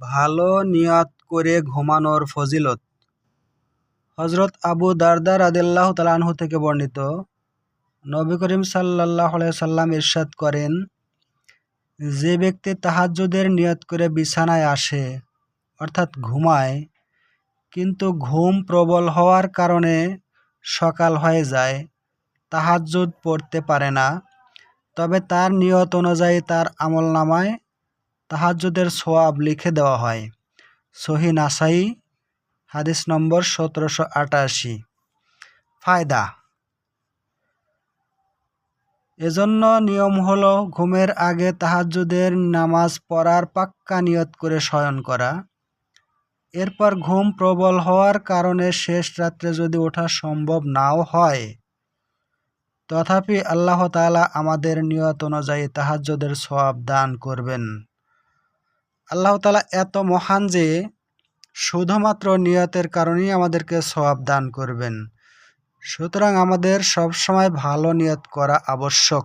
ভালো নিয়ত করে ঘুমানোর ফজিলত। হযরত আবু দারদা রাদিয়াল্লাহু তাআলা আনহু থেকে বর্ণিত, নবী করিম সাল্লাল্লাহু আলাইহি সাল্লাম ইরশাদ করেন, যে ব্যক্তি তাহাজ্জুদের নিয়ত করে বিছানায় আসে অর্থাৎ ঘুমায়, কিন্তু ঘুম প্রবল হওয়ার কারণে সকাল হয়ে যায়, তাহাজ্জুদ পড়তে পারে না, তবে তার নিয়ত অনুযায়ী তার আমলনামায় তাহাজ্জুদের সওয়াব লিখে দেওয়া হয়। সহিহ নাসাই হাদিস নম্বর 1788। ফায়দা: এজন্য নিয়ম হলো ঘুমের আগে তাহাজ্জুদের নামাজ পড়ার পাক্কা নিয়ত করে শয়ন করা। এরপর ঘুম প্রবল হওয়ার কারণে শেষ রাত্রে যদি ওঠা সম্ভব নাও হয়, তথাপি আল্লাহ তাআলা আমাদের নিয়ত অনুযায়ী তাহাজ্জুদের সওয়াব দান করবেন। আল্লাহ তাআলা এত মহান যে শুধুমাত্র নিয়তের কারণেই আমাদেরকে সওয়াব দান করবেন। সুতরাং আমাদের সবসময় ভালো নিয়ত করা আবশ্যক।